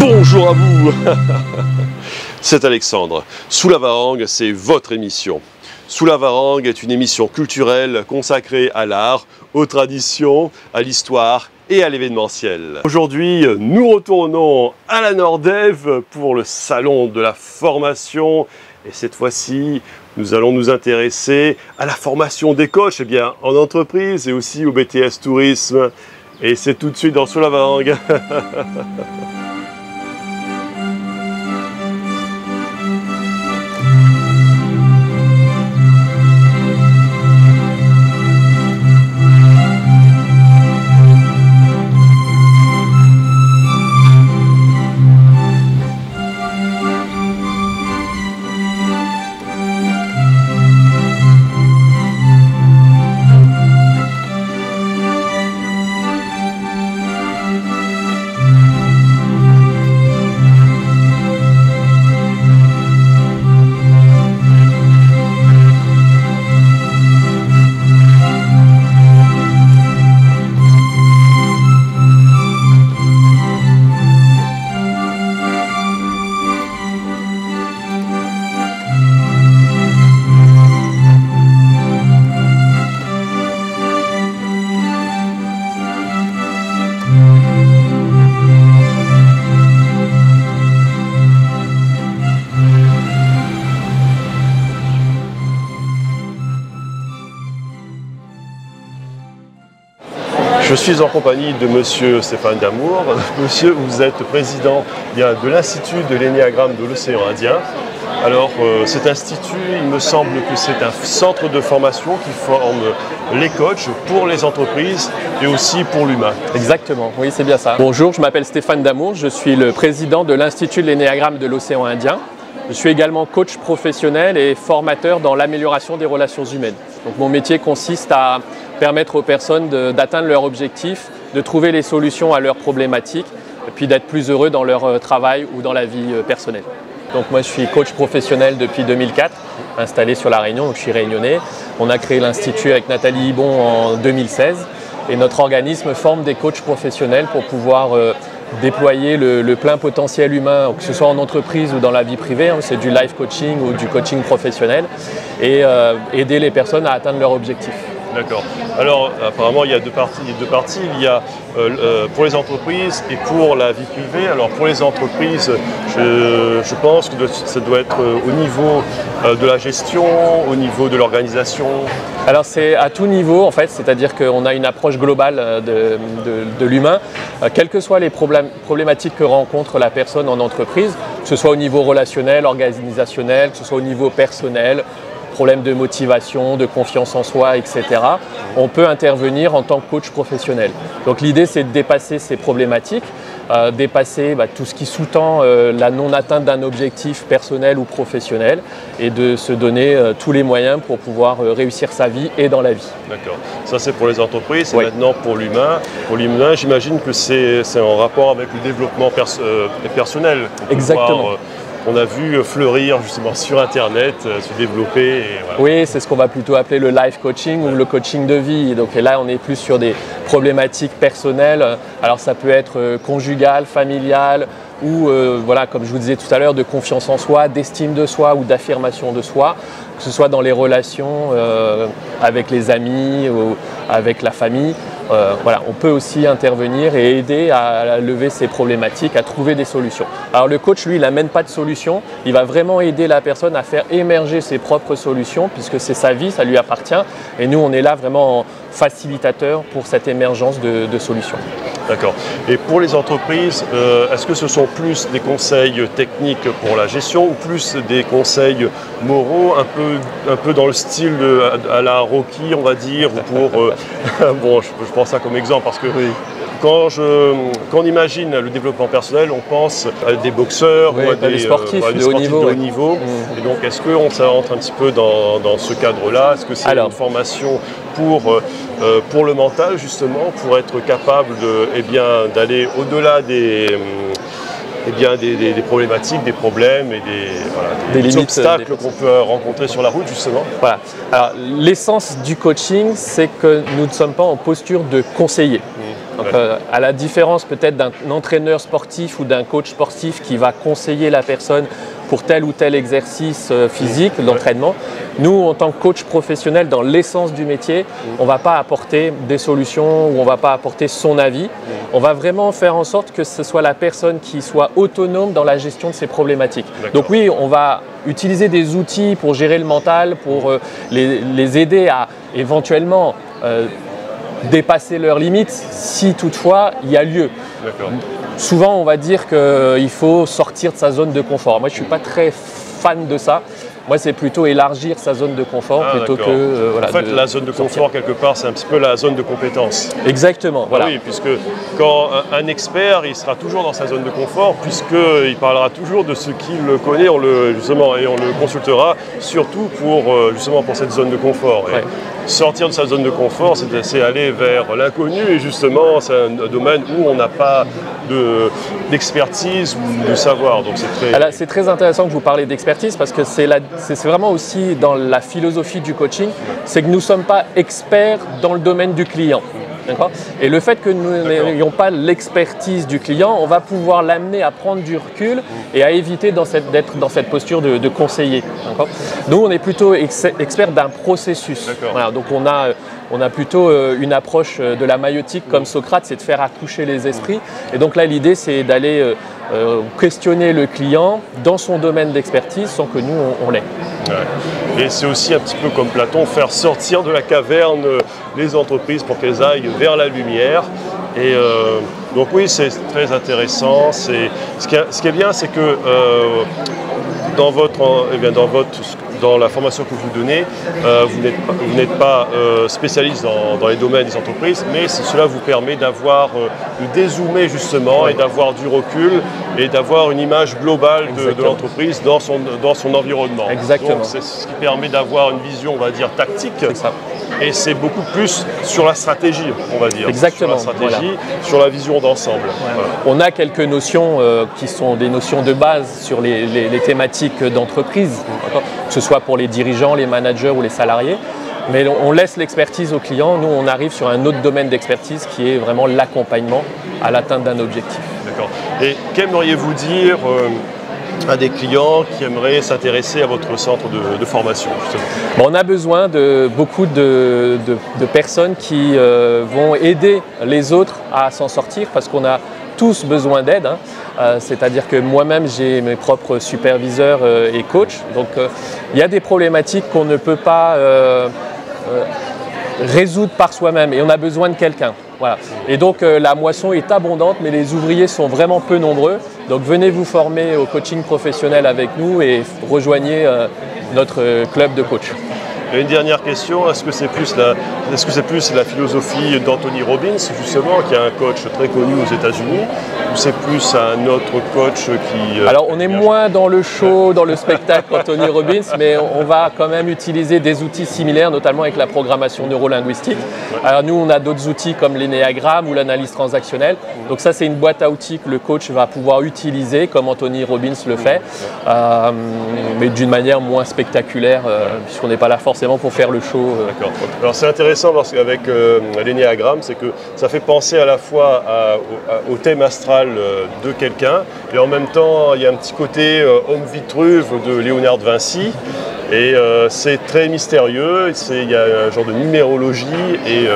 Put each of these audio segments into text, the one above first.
Bonjour à vous. C'est Alexandre. Sous la Varangue, c'est votre émission. Sous la Varangue est une émission culturelle consacrée à l'art, aux traditions, à l'histoire et à l'événementiel. Aujourd'hui, nous retournons à la Nordève pour le salon de la formation. Et cette fois-ci, nous allons nous intéresser à la formation des coachs en entreprise et aussi au BTS Tourisme. Et c'est tout de suite dans Sous la Varangue. Je suis en compagnie de Monsieur Stéphane Damour. Monsieur, vous êtes président de l'Institut de l'Ennéagramme de l'Océan Indien. Alors, cet institut, il me semble que c'est un centre de formation qui forme les coachs pour les entreprises et aussi pour l'humain. Exactement, oui, c'est bien ça. Bonjour, je m'appelle Stéphane Damour, je suis le président de l'Institut de l'Ennéagramme de l'Océan Indien. Je suis également coach professionnel et formateur dans l'amélioration des relations humaines. Donc, mon métier consiste à permettre aux personnes d'atteindre leurs objectifs, de trouver les solutions à leurs problématiques et puis d'être plus heureux dans leur travail ou dans la vie personnelle. Donc moi je suis coach professionnel depuis 2004, installé sur La Réunion, donc je suis réunionnais. On a créé l'Institut avec Nathalie Hibon en 2016 et notre organisme forme des coachs professionnels pour pouvoir déployer le plein potentiel humain, que ce soit en entreprise ou dans la vie privée, c'est du life coaching ou du coaching professionnel, et aider les personnes à atteindre leurs objectifs. D'accord. Alors, apparemment, il y a deux parties. Il y a pour les entreprises et pour la vie privée. Alors, pour les entreprises, je pense que ça doit être au niveau de la gestion, au niveau de l'organisation. Alors, c'est à tout niveau, en fait, c'est-à-dire qu'on a une approche globale de l'humain, quelles que soient les problématiques que rencontre la personne en entreprise, que ce soit au niveau relationnel, organisationnel, que ce soit au niveau personnel, problèmes de motivation, de confiance en soi, etc. On peut intervenir en tant que coach professionnel. Donc l'idée, c'est de dépasser ces problématiques, dépasser tout ce qui sous-tend la non-atteinte d'un objectif personnel ou professionnel et de se donner tous les moyens pour pouvoir réussir sa vie et dans la vie. D'accord. Ça, c'est pour les entreprises. Oui. Et maintenant, pour l'humain. Pour l'humain, j'imagine que c'est en rapport avec le développement personnel. Exactement. On a vu fleurir justement sur Internet, se développer. Et voilà. Oui, c'est ce qu'on va plutôt appeler le life coaching ou le coaching de vie. Donc là, on est plus sur des problématiques personnelles. Alors ça peut être conjugal, familial ou voilà, comme je vous disais tout à l'heure, de confiance en soi, d'estime de soi ou d'affirmation de soi, que ce soit dans les relations avec les amis ou avec la famille. Voilà, on peut aussi intervenir et aider à lever ces problématiques, à trouver des solutions. Alors le coach, lui, il n'amène pas de solution, il va vraiment aider la personne à faire émerger ses propres solutions puisque c'est sa vie, ça lui appartient. Et nous, on est là vraiment en facilitateur pour cette émergence de solutions. D'accord. Et pour les entreprises, est-ce que ce sont plus des conseils techniques pour la gestion ou plus des conseils moraux, un peu dans le style à la Rocky, on va dire, ou pour... bon, je prends ça comme exemple parce que oui. Quand on imagine le développement personnel, on pense à des boxeurs ou à des sportifs de haut niveau. Et donc, est-ce qu'on rentre un petit peu dans ce cadre-là? Est-ce que c'est une formation pour le mental, justement, pour être capable d'aller au-delà des problématiques, des problèmes et des obstacles qu'on peut rencontrer sur la route, justement? Voilà. Alors, l'essence du coaching, c'est que nous ne sommes pas en posture de conseiller. Donc, à la différence peut-être d'un entraîneur sportif ou d'un coach sportif qui va conseiller la personne pour tel ou tel exercice physique, d'entraînement, nous, en tant que coach professionnel, dans l'essence du métier, on ne va pas apporter des solutions ou on ne va pas apporter son avis. On va vraiment faire en sorte que ce soit la personne qui soit autonome dans la gestion de ses problématiques. Donc oui, on va utiliser des outils pour gérer le mental, pour les aider à éventuellement dépasser leurs limites, si toutefois il y a lieu. Souvent, on va dire qu'il faut sortir de sa zone de confort. Moi, je ne suis pas très fan de ça. Moi, c'est plutôt élargir sa zone de confort plutôt que… en fait, la zone de confort, quelque part, c'est un petit peu la zone de compétence. Exactement. Voilà. Oui, puisque quand un expert, il sera toujours dans sa zone de confort, puisqu'il parlera toujours de ce qu'il connaît, et on le consultera, surtout pour cette zone de confort. Et sortir de sa zone de confort, c'est aller vers l'inconnu, et justement, c'est un domaine où on n'a pas d'expertise ou de savoir. Donc c'est très intéressant que vous parlez d'expertise, parce que c'est vraiment aussi dans la philosophie du coaching, c'est que nous ne sommes pas experts dans le domaine du client. Et le fait que nous n'ayons pas l'expertise du client, on va pouvoir l'amener à prendre du recul et à éviter d'être dans cette posture de conseiller. Nous, on est plutôt experts d'un processus. Voilà, donc on a plutôt une approche de la maïotique comme Socrate, c'est de faire accoucher les esprits. Et donc là, l'idée, c'est d'aller questionner le client dans son domaine d'expertise sans que nous, on l'ait. Et c'est aussi un petit peu comme Platon, faire sortir de la caverne les entreprises pour qu'elles aillent vers la lumière. Et donc oui, c'est très intéressant. Ce qui est bien, c'est que dans la formation que vous donnez, vous n'êtes pas spécialiste dans les domaines des entreprises, mais cela vous permet de dézoomer justement et d'avoir du recul et d'avoir une image globale de l'entreprise dans son environnement. Exactement. Donc c'est ce qui permet d'avoir une vision, on va dire, tactique. Et c'est beaucoup plus sur la stratégie, on va dire. Exactement. Sur la stratégie, sur la vision d'ensemble. Voilà. On a quelques notions qui sont des notions de base sur les thématiques d'entreprise, que ce soit pour les dirigeants, les managers ou les salariés. Mais on laisse l'expertise aux clients. Nous, on arrive sur un autre domaine d'expertise qui est vraiment l'accompagnement à l'atteinte d'un objectif. D'accord. Et qu'aimeriez-vous dire à des clients qui aimeraient s'intéresser à votre centre de formation, justement? On a besoin de beaucoup de personnes qui vont aider les autres à s'en sortir, parce qu'on a tous besoin d'aide. C'est-à-dire que moi-même, j'ai mes propres superviseurs et coachs. Donc, il y a des problématiques qu'on ne peut pas résoudre par soi-même, et on a besoin de quelqu'un. Voilà. Et donc la moisson est abondante, mais les ouvriers sont vraiment peu nombreux. Donc venez vous former au coaching professionnel avec nous et rejoignez notre club de coach. Et une dernière question, est-ce que c'est plus la philosophie d'Anthony Robbins, justement, qui est un coach très connu aux États-Unis, ou c'est plus un autre coach qui… Alors on est moins dans le show, dans le spectacle qu'Anthony Robbins, mais on va quand même utiliser des outils similaires, notamment avec la programmation neurolinguistique. Alors nous, on a d'autres outils comme l'énéagramme ou l'analyse transactionnelle. Donc ça, c'est une boîte à outils que le coach va pouvoir utiliser, comme Anthony Robbins le fait, mais d'une manière moins spectaculaire, puisqu'on n'est pas là forcément pour faire le show. D'accord. Alors c'est intéressant parce qu'avec l'énéagramme, c'est que ça fait penser à la fois au thème astral de quelqu'un, et en même temps il y a un petit côté homme Vitruve de Léonard de Vinci, et c'est très mystérieux, il y a un genre de numérologie, et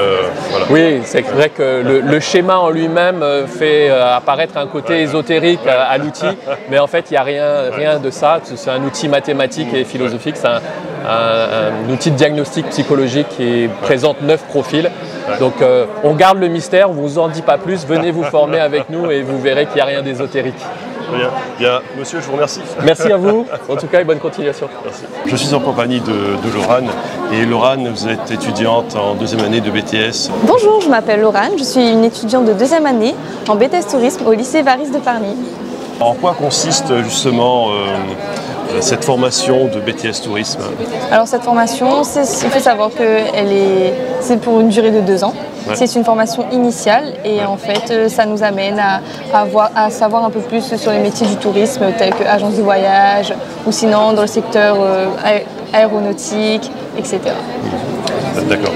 voilà. Oui, c'est vrai que le schéma en lui-même fait apparaître un côté ésotérique à l'outil, mais en fait il n'y a rien de ça. C'est un outil mathématique et philosophique, c'est un outil de diagnostic psychologique qui présente 9 profils. Donc on garde le mystère, on ne vous en dit pas plus, venez vous former avec nous et vous verrez qu'il n'y a rien d'ésotérique. Bien, monsieur, je vous remercie. Merci à vous, en tout cas, et bonne continuation. Merci. Je suis en compagnie de Laurane, et Laurane, vous êtes étudiante en 2e année de BTS. Bonjour, je m'appelle Laurane, je suis une étudiante de 2e année en BTS Tourisme au lycée Varis de Parny. En quoi consiste justement cette formation de BTS Tourisme? Alors cette formation, il faut savoir que c'est pour une durée de 2 ans. Ouais. C'est une formation initiale et en fait ça nous amène à savoir un peu plus sur les métiers du tourisme tels que agence de voyage ou sinon dans le secteur aéronautique, etc. D'accord.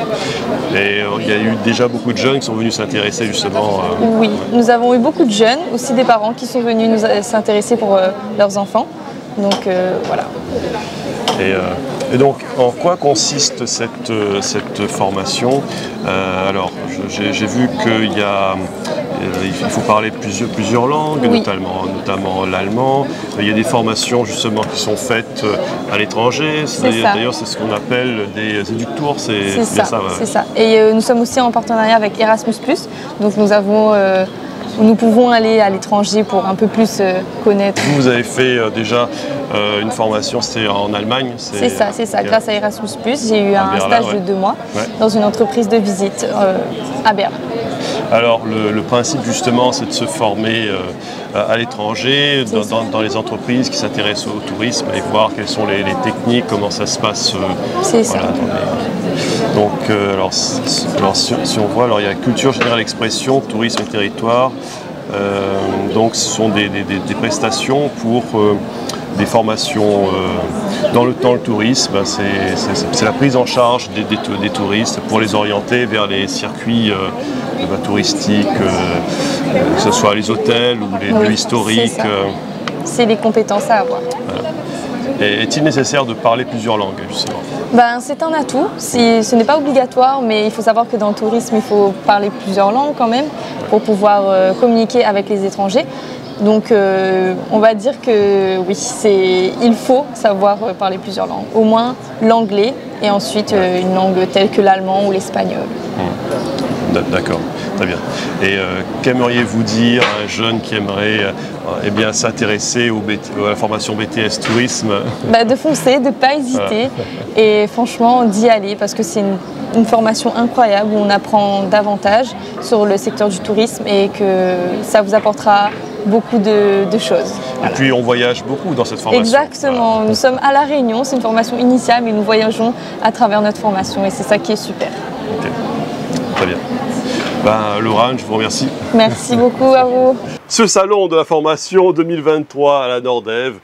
Et il y a eu déjà beaucoup de jeunes qui sont venus s'intéresser justement. Oui, nous avons eu beaucoup de jeunes, aussi des parents qui sont venus nous s'intéresser pour leurs enfants. Donc voilà. Et donc, en quoi consiste cette formation? Alors, j'ai vu il faut parler plusieurs langues, Oui. notamment l'allemand. Il y a des formations justement qui sont faites à l'étranger. D'ailleurs, c'est ce qu'on appelle des éductours. C'est ça, ça, ouais. c'est ça. Et nous sommes aussi en partenariat avec Erasmus+. Donc nous pouvons aller à l'étranger pour un peu plus connaître. Vous avez fait déjà une formation, c'était en Allemagne? C'est ça. Grâce à Erasmus+, j'ai eu un Berlin, stage de 2 mois Ouais. dans une entreprise de visite à Berlin. Alors le principe justement c'est de se former à l'étranger, dans les entreprises qui s'intéressent au tourisme et voir quelles sont les techniques, comment ça se passe. C'est ça. Donc alors si on voit, alors il y a culture générale expression, tourisme et territoire. Donc ce sont des prestations pour des formations dans le tourisme. C'est la prise en charge des touristes pour les orienter vers les circuits touristiques, que ce soit les hôtels ou les lieux historiques. C'est les compétences à avoir. Voilà. Et est-il nécessaire de parler plusieurs langues justement? C'est un atout, ce n'est pas obligatoire, mais il faut savoir que dans le tourisme, il faut parler plusieurs langues quand même pour pouvoir communiquer avec les étrangers. Donc on va dire que oui, il faut savoir parler plusieurs langues, au moins l'anglais et ensuite une langue telle que l'allemand ou l'espagnol. D'accord, très bien. Et qu'aimeriez-vous dire à un jeune qui aimerait s'intéresser à la formation BTS Tourisme? De foncer, de ne pas hésiter et franchement d'y aller parce que c'est une formation incroyable où on apprend davantage sur le secteur du tourisme et que ça vous apportera beaucoup de choses. Voilà. Et puis on voyage beaucoup dans cette formation. Exactement, voilà. Nous sommes à La Réunion, c'est une formation initiale mais nous voyageons à travers notre formation et c'est ça qui est super. Ok, très bien. Laurent, je vous remercie. Merci beaucoup à vous. Ce salon de la formation 2023 à la Nordève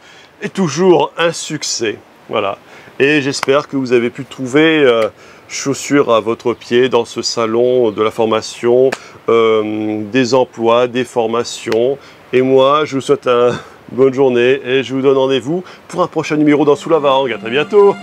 est toujours un succès. Voilà. Et j'espère que vous avez pu trouver chaussures à votre pied dans ce salon de la formation, des emplois, des formations. Et moi, je vous souhaite une bonne journée et je vous donne rendez-vous pour un prochain numéro dans Sous la Varangue. À très bientôt.